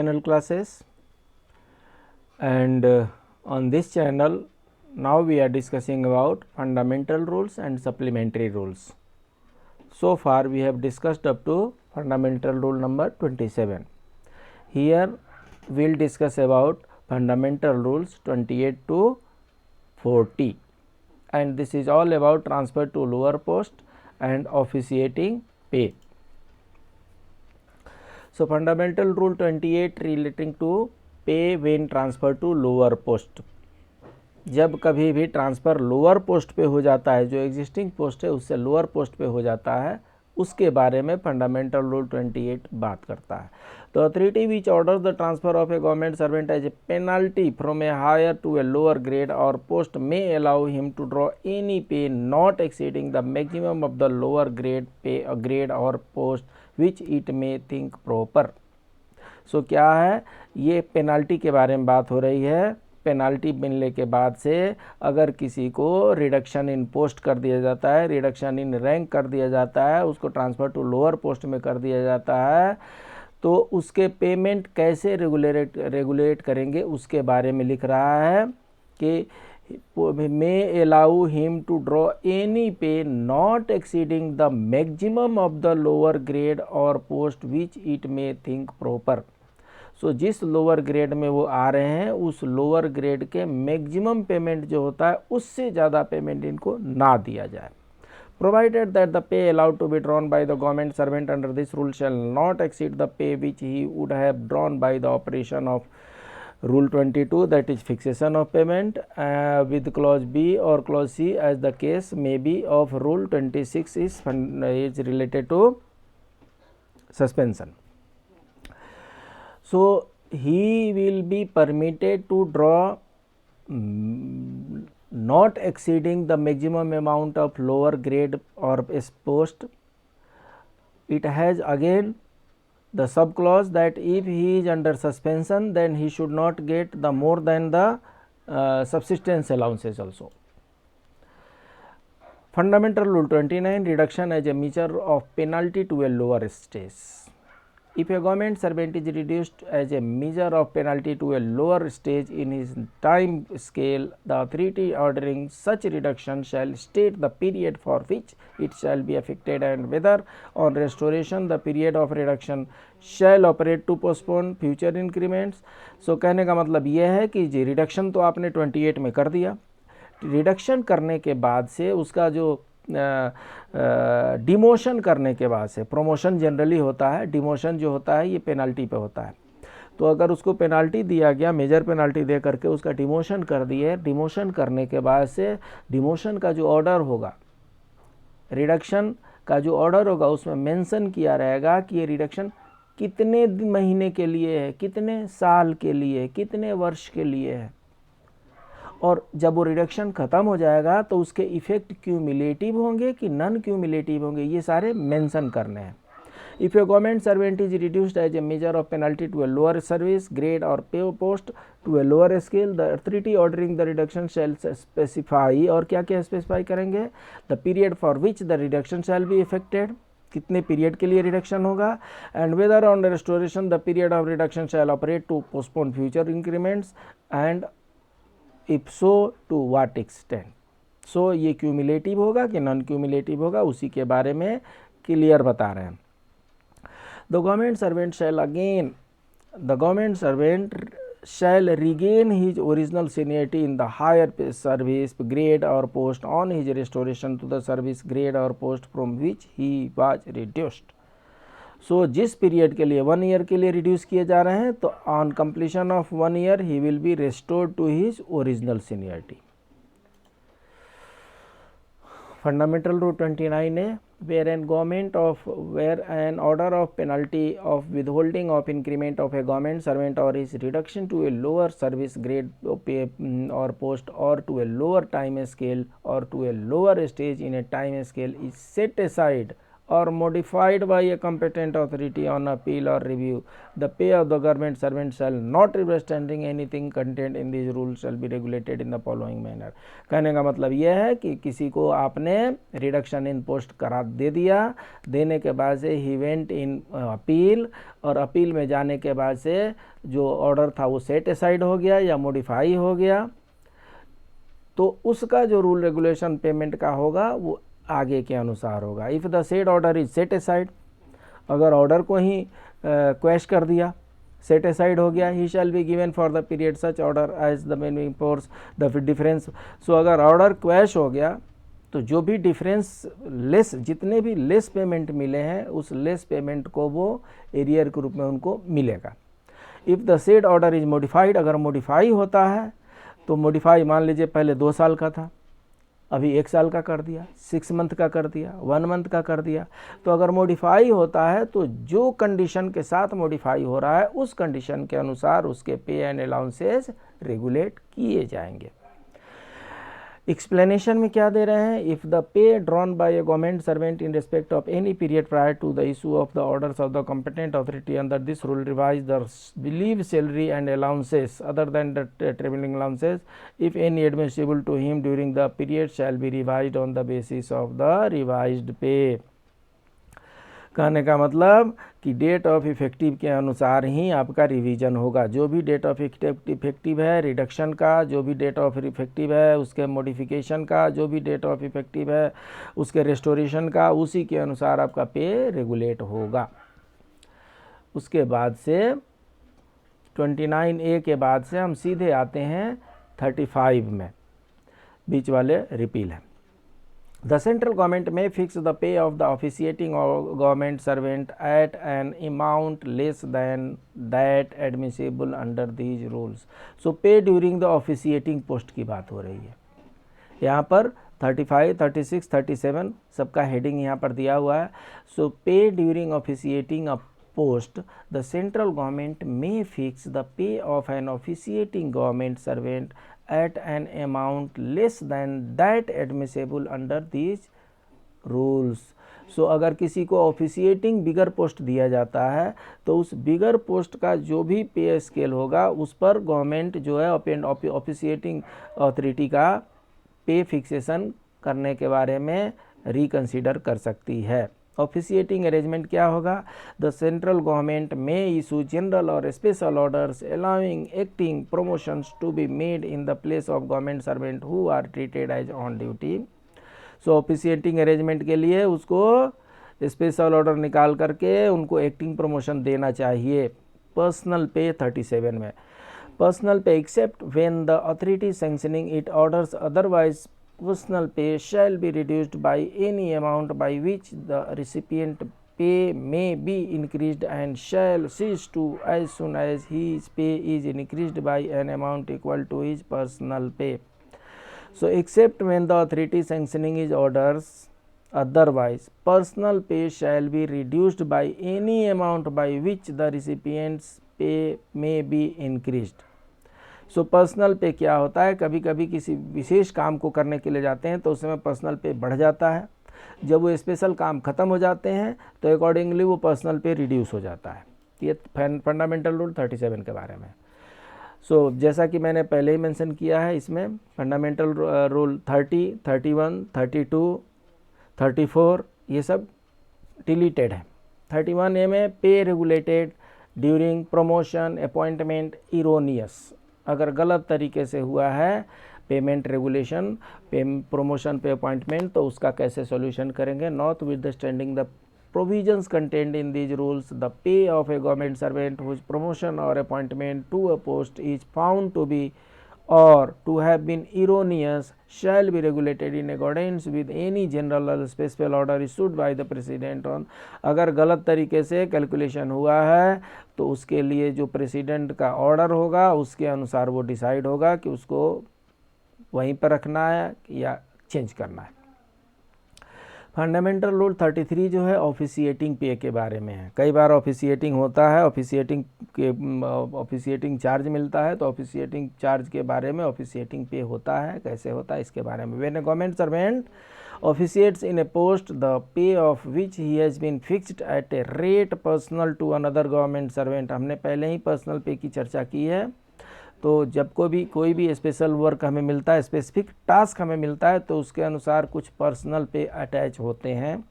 Channel classes, and on this channel now we are discussing about fundamental rules and supplementary rules. So far we have discussed up to fundamental rule number 27. Here we will discuss about fundamental rules 28 to 40, and this is all about transfer to lower post and officiating pay. So fundamental rule 28 relating to pay when transfer to lower post. जब कभी भी transfer lower post पे हो जाता है, जो existing post है उससे लोअर पोस्ट पे हो जाता है, उसके बारे में फंडामेंटल रूल 28 बात करता है. तो authority which order the transfer of a government servant as a penalty from a higher to a lower grade or post may allow him to draw any pay not exceeding the maximum of the lower grade or post which it may think proper. So क्या है, ये penalty के बारे में बात हो रही है. पेनाल्टी मिलने के बाद से अगर किसी को रिडक्शन इन पोस्ट कर दिया जाता है, रिडक्शन इन रैंक कर दिया जाता है, उसको ट्रांसफ़र टू लोअर पोस्ट में कर दिया जाता है, तो उसके पेमेंट कैसे रेगुलेट करेंगे उसके बारे में लिख रहा है कि may allow him to draw any pay not exceeding the maximum of the lower grade or post which it may think proper. सो जिस लोअर ग्रेड में वो आ रहे हैं उस लोअर ग्रेड के मैक्सिमम पेमेंट जो होता है उससे ज़्यादा पेमेंट इनको ना दिया जाए. Provided that the pay allowed to be drawn by the government servant under this rule shall not exceed the pay which he would have drawn by the operation of Rule 22, that is fixation of payment, with clause B or clause C as the case may be of Rule 26 is related to suspension. So he will be permitted to draw not exceeding the maximum amount of lower grade or post. It has again the sub clause that if he is under suspension then he should not get the more than the subsistence allowances also. Fundamental rule 29, reduction as a measure of penalty to a lower stage. If a government servant is reduced as a measure of penalty to a lower stage in his time scale, the authority ordering such reduction shall state the period for which it shall be affected and whether on restoration the period of reduction shall operate to postpone future increments. So कहने का मतलब यह है कि जी reduction तो आपने 28 में कर दिया, रिडक्शन करने के बाद से उसका जो डिमोशन करने के बाद से, प्रमोशन जनरली होता है, डिमोशन जो होता है ये पेनाल्टी पे होता है. तो अगर उसको पेनाल्टी दिया गया, मेजर पेनाल्टी दे करके उसका डिमोशन कर दिए, डिमोशन करने के बाद से डिमोशन का जो ऑर्डर होगा, रिडक्शन का जो ऑर्डर होगा उसमें मेंशन किया रहेगा कि ये रिडक्शन कितने महीने के लिए है, कितने साल के लिए, कितने वर्ष के लिए है, और जब वो रिडक्शन ख़त्म हो जाएगा तो उसके इफ़ेक्ट क्यूमुलेटिव होंगे कि नॉन क्यूमुलेटिव होंगे, ये सारे मेंशन करने हैं. If a government servant is reduced as a measure of penalty to a lower service grade और pay post to a lower scale, the authority ordering the reduction shall specify, और क्या क्या specify करेंगे, the period for which the reduction shall be effected, कितने period के लिए reduction होगा, and whether on restoration the period of reduction shall operate to postpone future increments and if so to what extent. So ये cumulative होगा कि non cumulative होगा उसी के बारे में क्लियर बता रहे हैं. The government servant shall regain his original seniority in the higher service grade or post on his restoration to the service grade or post from which he was reduced. So जिस period के लिए 1 year के लिए reduce किए जा रहे हैं, तो on completion of 1 year he will be restored to his original seniority. Fundamental rule 29 है, where an order of penalty of withholding of increment of a government servant or his reduction to a lower service grade or post or to a lower time scale or to a lower stage in a time scale is set aside or modified by a competent authority on appeal or review, the pay of the government servant shall not notwithstanding anything contained in these rules shall be regulated in the following manner। कहने का मतलब यह है कि किसी को आपने reduction in post करा दे दिया, देने के बाद से ही वेंट इन अपील, और अपील में जाने के बाद से जो ऑर्डर था वो सेट असाइड हो गया या मॉडिफाई हो गया, तो उसका जो रूल रेगुलेशन पेमेंट का होगा वो आगे के अनुसार होगा। If the said order is set aside, अगर ऑर्डर को ही क्वैश कर दिया, सेट असाइड हो गया, he shall be given for the period such order as the main force the difference. So अगर ऑर्डर क्वैश हो गया तो जो भी डिफरेंस लेस, जितने भी लेस पेमेंट मिले हैं उस लेस पेमेंट को वो एरियर के रूप में उनको मिलेगा। If the said order is modified, अगर मॉडिफाई होता है तो मॉडिफाई मान लीजिए पहले 2 साल का था, अभी 1 साल का कर दिया, 6 मंथ का कर दिया, 1 मंथ का कर दिया, तो अगर मॉडिफाई होता है तो जो कंडीशन के साथ मॉडिफाई हो रहा है उस कंडीशन के अनुसार उसके पे एंड अलाउंसेस रेगुलेट किए जाएंगे। एक्सप्लेनेशन में क्या दे रहे हैं, if the pay drawn by a government servant in respect of any period prior to the issue of the orders of the competent authority under this rule revise the believe salary and allowances other than the travelling allowances if any admissible to him during the period shall be revised on the basis of the revised pay. कहने का मतलब कि date of effective के अनुसार ही आपका revision होगा। जो भी डेट ऑफ इफेक्टिव है रिडक्शन का, जो भी डेट ऑफ इफेक्टिव है उसके मॉडिफिकेशन का, जो भी डेट ऑफ इफेक्टिव है उसके रेस्टोरेशन का, उसी के अनुसार आपका पे रेगुलेट होगा। उसके बाद से 29A के बाद से हम सीधे आते हैं 35 में, बीच वाले रिपील है। The central government may fix the pay of the officiating government servant at an amount less than that admissible under these rules। So pay during the officiating post की बात हो रही है। यहाँ पर 35, 36, 37 सबका हेडिंग यहाँ पर दिया हुआ है। So pay during officiating a post, the central government may fix the pay of an officiating government servant at an amount less than that admissible under these rules। सो अगर किसी को ऑफिशिएटिंग बिगर पोस्ट दिया जाता है तो उस बिगर पोस्ट का जो भी पे स्केल होगा उस पर गवर्नमेंट जो है ऑफिशिएटिंग अथॉरिटी का पे फिक्सेशन करने के बारे में रिकंसीडर कर सकती है। ऑफिशिएटिंग अरेंजमेंट क्या होगा, द सेंट्रल गवर्नमेंट में इशू जनरल और special orders allowing acting promotions to be made in the place of government servant who are treated as on duty. So officiating arrangement के लिए उसको स्पेशल ऑर्डर निकाल करके उनको एक्टिंग प्रमोशन देना चाहिए। पर्सनल पे 37 में, पर्सनल पे except when the authority sanctioning it orders otherwise personal pay shall be reduced by any amount by which the recipient pay may be increased and shall cease to as soon as his pay is increased by an amount equal to his personal pay। So except when the authority sanctioning his orders otherwise, personal pay shall be reduced by any amount by which the recipient's pay may be increased। So personal पे क्या होता है, कभी कभी किसी विशेष काम को करने के लिए जाते हैं तो उस समय पर्सनल पे बढ़ जाता है, जब वो स्पेशल काम ख़त्म हो जाते हैं तो अकॉर्डिंगली वो पर्सनल पे रिड्यूस हो जाता है। ये फंडामेंटल रूल 37 के बारे में। सो जैसा कि मैंने पहले ही मेंशन किया है, इसमें फंडामेंटल रूल 30, 31, 32, 34 ये सब डिलीटेड है। 31A में pay regulated during promotion appointment erroneous, अगर गलत तरीके से हुआ है पेमेंट रेगुलेशन प्रमोशन पे अपॉइंटमेंट तो उसका कैसे सॉल्यूशन करेंगे। Not with the standing the provisions contained in these rules the pay of a government servant whose promotion or appointment to a post is found to be or to have been erroneous shall be regulated in accordance with any general or special order issued by the president on। अगर गलत तरीके से calculation हुआ है तो उसके लिए जो प्रेसिडेंट का ऑर्डर होगा उसके अनुसार वो डिसाइड होगा कि उसको वहीं पर रखना है या चेंज करना है। फंडामेंटल रूल 33 जो है ऑफिशिएटिंग पे के बारे में है। कई बार ऑफिशिएटिंग होता है, ऑफिशिएटिंग चार्ज मिलता है, तो ऑफिशिएटिंग चार्ज के बारे में, ऑफिशिएटिंग पे होता है कैसे होता है इसके बारे में। When A government servant officiates in a post, the pay of which he has been fixed at a rate personal to another government servant। हमने पहले ही पर्सनल पे की चर्चा की है। तो जब कोई भी स्पेशल वर्क हमें मिलता है, स्पेसिफिक टास्क हमें मिलता है, तो उसके अनुसार कुछ पर्सनल पे अटैच होते हैं।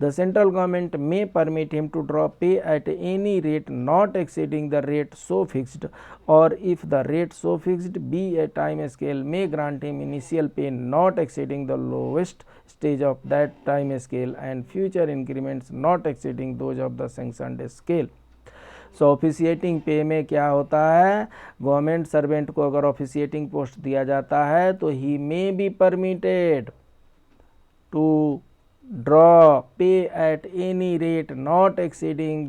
The central government may permit him to draw pay at any rate not exceeding the rate so fixed, और if the rate so fixed be a time scale may grant him initial pay not exceeding the lowest stage of that time scale and future increments not exceeding those of the sanctioned scale. So officiating pay में क्या होता है, government servant को अगर officiating post दिया जाता है तो he may be permitted to draw pay at any rate not exceeding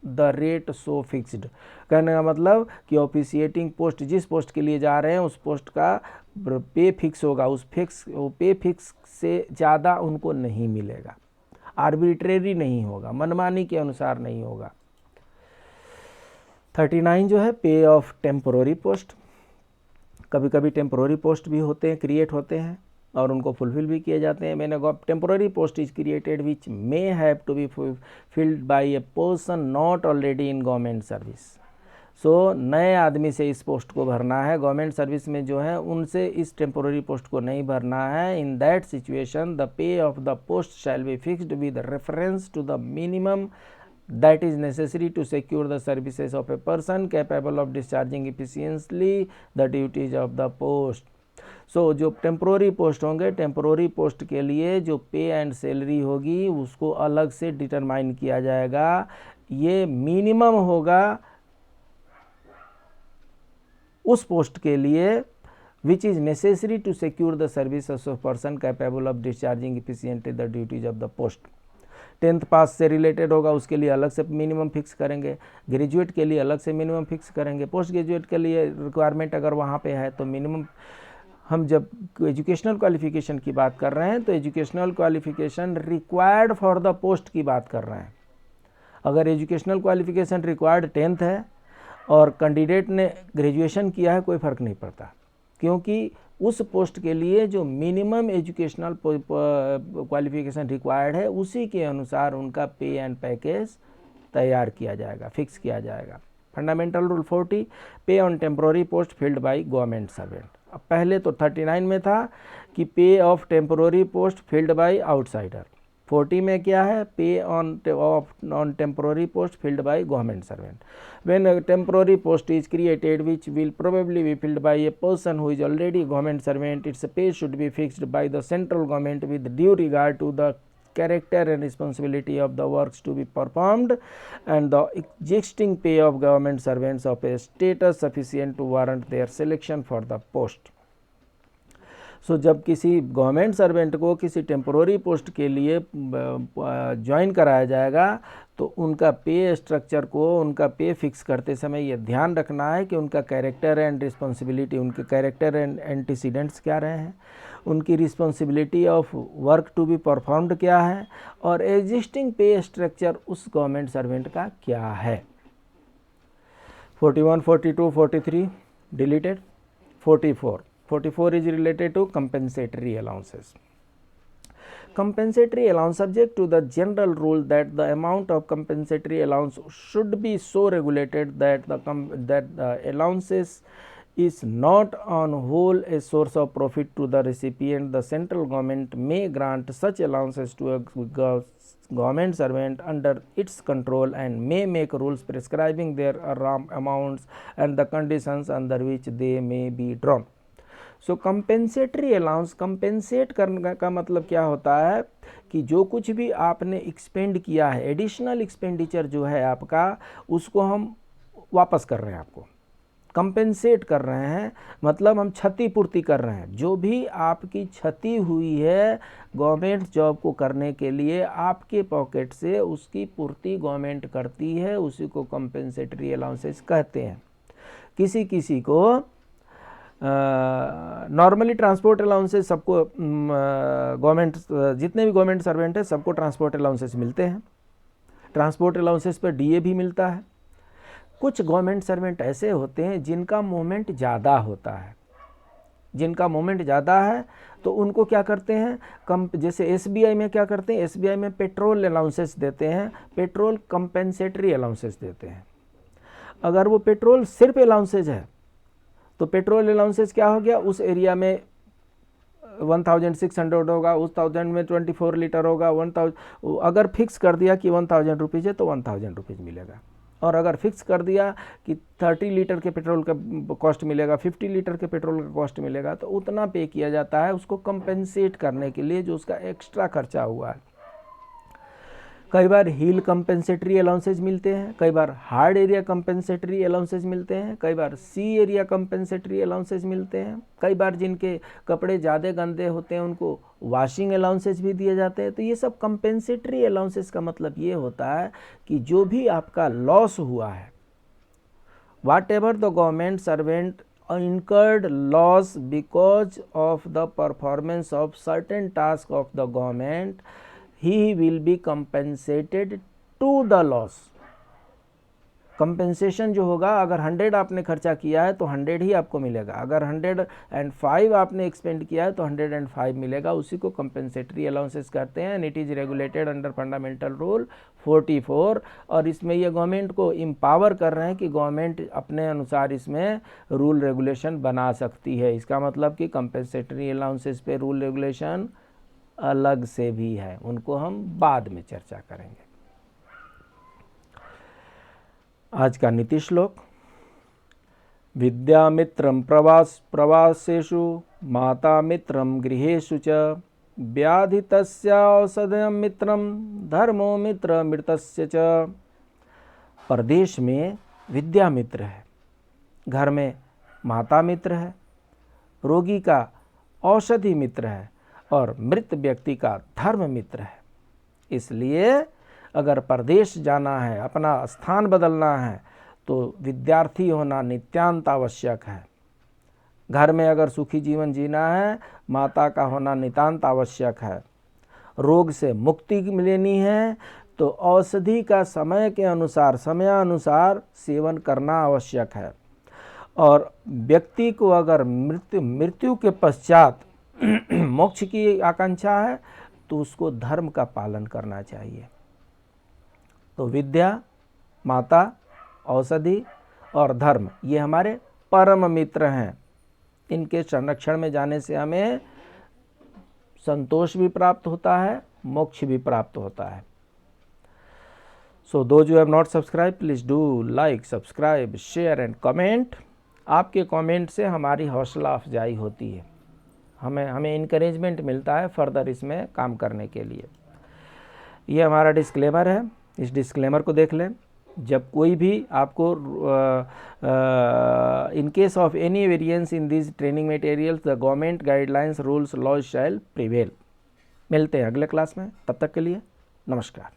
the rate so fixed. कहने का मतलब कि ऑफिशिएटिंग पोस्ट, जिस पोस्ट के लिए जा रहे हैं उस पोस्ट का पे फिक्स होगा, उस पे फिक्स से ज़्यादा उनको नहीं मिलेगा, आर्बिट्रेरी नहीं होगा, मनमानी के अनुसार नहीं होगा। 39 जो है पे ऑफ टेम्पोररी पोस्ट। कभी कभी टेम्पोररी पोस्ट भी होते हैं, क्रिएट होते हैं और उनको फुलफिल भी किए जाते हैं। मैंने temporary post is created which may have to be filled by a person not already in government service. So नए आदमी से इस पोस्ट को भरना है, गवर्नमेंट सर्विस में जो है उनसे इस टेम्पोररी पोस्ट को नहीं भरना है। In that situation the pay of the post shall be fixed with reference to the minimum that is necessary to secure the services of a person capable of discharging efficiently the duties of the post। सो जो temporary post होंगे, temporary post के लिए जो पे and salary होगी उसको अलग से डिटरमाइन किया जाएगा। ये मिनिमम होगा उस पोस्ट के लिए which is necessary to secure the services of person capable of discharging efficiently the duties of the post। 10th पास से रिलेटेड होगा, उसके लिए अलग से मिनिमम फिक्स करेंगे। ग्रेजुएट के लिए अलग से मिनिमम फिक्स करेंगे। पोस्ट ग्रेजुएट के लिए रिक्वायरमेंट अगर वहाँ पे है तो मिनिमम। हम जब एजुकेशनल क्वालिफिकेशन की बात कर रहे हैं तो educational qualification required for the post की बात कर रहे हैं। अगर एजुकेशनल क्वालिफिकेशन रिक्वायर्ड 10th है और कैंडिडेट ने ग्रेजुएशन किया है, कोई फ़र्क नहीं पड़ता, क्योंकि उस पोस्ट के लिए जो मिनिमम एजुकेशनल क्वालिफिकेशन रिक्वायर्ड है उसी के अनुसार उनका पे एंड पैकेज तैयार किया जाएगा, फिक्स किया जाएगा। Fundamental rule 40 pay on temporary post filled by government servant. अब पहले तो 39 में था कि pay of temporary post filled by outsider. 40 में क्या है, pay on temporary post filled by government servant. When a temporary post is created which will probably be filled by a person who is already government servant, its pay should be fixed by the central government with due regard to the character and responsibility of the works to be performed and the existing pay of government servants of a status sufficient to warrant their selection for the post। सो जब किसी government servant को किसी temporary post के लिए join कराया जाएगा तो उनका पे स्ट्रक्चर को, उनका पे फिक्स करते समय ये ध्यान रखना है कि उनका कैरेक्टर एंड रिस्पॉन्सिबिलिटी, उनके कैरेक्टर एंड एंटीसीडेंट्स क्या रहे हैं, उनकी responsibility of work to be performed क्या है, और एग्जिस्टिंग पे स्ट्रक्चर उस गवर्नमेंट सर्वेंट का क्या है। 41, 42, 43 deleted. 44 is related to compensatory allowances। Compensatory allowance subject to the general rule that the amount of compensatory allowance should be so regulated that the allowances is not on whole a source of profit to the recipient. The central government may grant such allowances to a government servant under its control and may make rules prescribing their amounts and the conditions under which they may be drawn। So compensatory allowance, compensate करने का मतलब क्या होता है कि जो कुछ भी आपने एक्सपेंड किया है, एडिशनल एक्सपेंडिचर जो है आपका, उसको हम वापस कर रहे हैं, आपको कंपेंसेट कर रहे हैं, मतलब हम क्षतिपूर्ति कर रहे हैं। जो भी आपकी क्षति हुई है गवर्नमेंट जॉब को करने के लिए आपके पॉकेट से, उसकी पूर्ति गवर्नमेंट करती है, उसी को कंपेंसेटरी अलाउंसेस कहते हैं। किसी किसी को नॉर्मली ट्रांसपोर्ट अलाउंसेस सबको गवर्नमेंट जितने भी गवर्नमेंट सर्वेंट है सबको ट्रांसपोर्ट अलाउंसेस मिलते हैं। ट्रांसपोर्ट अलाउंसेस पर डीए भी मिलता है। कुछ गवर्नमेंट सर्वेंट ऐसे होते हैं जिनका मूवमेंट ज़्यादा होता है, जिनका मूवमेंट ज़्यादा है तो उनको क्या करते हैं, कम, जैसे एसबीआई में क्या करते हैं, एसबीआई में पेट्रोल अलाउंसेस देते हैं, पेट्रोल कंपेंसेटरी अलाउंसेस देते हैं। अगर वो पेट्रोल सिर्फ अलाउंसेज है तो पेट्रोल अलाउंसेस क्या हो गया, उस एरिया में 1600 होगा, उस 1000 में 24 लीटर होगा, 1000 अगर फिक्स कर दिया कि 1000 रुपीज़ है तो 1000 रुपीज़ मिलेगा। और अगर फिक्स कर दिया कि 30 लीटर के पेट्रोल का कॉस्ट मिलेगा, 50 लीटर के पेट्रोल का कॉस्ट मिलेगा, तो उतना पे किया जाता है उसको कंपेंसेट करने के लिए जो उसका एक्स्ट्रा खर्चा हुआ है। कई बार हिल कंपेंसेटरी अलाउंसेज मिलते हैं, कई बार हार्ड एरिया कंपेंसेटरी अलाउंसेज मिलते हैं, कई बार सी एरिया कंपेंसेटरी अलाउंसेज मिलते हैं, कई बार जिनके कपड़े ज़्यादा गंदे होते हैं उनको वॉशिंग अलाउंसेज भी दिए जाते हैं। तो ये सब कंपेंसेटरी अलाउंसेज का मतलब ये होता है कि जो भी आपका लॉस हुआ है, whatever the government servant incurred loss because of the performance of certain task of the government, he will be compensated to the loss। Compensation जो होगा, अगर 100 आपने खर्चा किया है तो 100 ही आपको मिलेगा, अगर 105 आपने एक्सपेंड किया है तो 105 मिलेगा, उसी को कंपेंसेटरी अलाउंसेस करते हैं। And it is regulated under fundamental rule 44। और इसमें ये गवर्नमेंट को एम्पावर कर रहे हैं कि गवर्नमेंट अपने अनुसार इसमें रूल रेगुलेशन बना सकती है। इसका मतलब कि कंपेंसेटरी अलाउंसेस पे रूल रेगुलेशन अलग से भी है, उनको हम बाद में चर्चा करेंगे। आज का नीति श्लोक, विद्यामित्रं प्रवासेषु माता मित्रं गृहेषु च व्याधितस्य औषधं मित्रं धर्मो मित्र मृतस्य च। परदेश में विद्या मित्र है, घर में माता मित्र है, रोगी का औषधि मित्र है और मृत व्यक्ति का धर्म मित्र है। इसलिए अगर परदेश जाना है, अपना स्थान बदलना है, तो विद्यार्थी होना नित्यांत आवश्यक है। घर में अगर सुखी जीवन जीना है, माता का होना नितांत आवश्यक है। रोग से मुक्ति लेनी है तो औषधि का समय के अनुसार, समयानुसार सेवन करना आवश्यक है। और व्यक्ति को अगर मृत्यु के पश्चात मोक्ष की आकांक्षा है तो उसको धर्म का पालन करना चाहिए। तो विद्या, माता, औषधि और धर्म ये हमारे परम मित्र हैं। इनके संरक्षण में जाने से हमें संतोष भी प्राप्त होता है, मोक्ष भी प्राप्त होता है। So those you have not subscribe, please do like, subscribe, share and comment. आपके कमेंट से हमारी हौसला अफजाई होती है, हमें इनकरेजमेंट मिलता है फर्दर इसमें काम करने के लिए। ये हमारा डिस्क्लेमर है, इस डिस्क्लेमर को देख लें। जब कोई भी आपको in case of any variance in this training materials the government guidelines rules laws shall prevail. मिलते हैं अगले क्लास में, तब तक के लिए नमस्कार।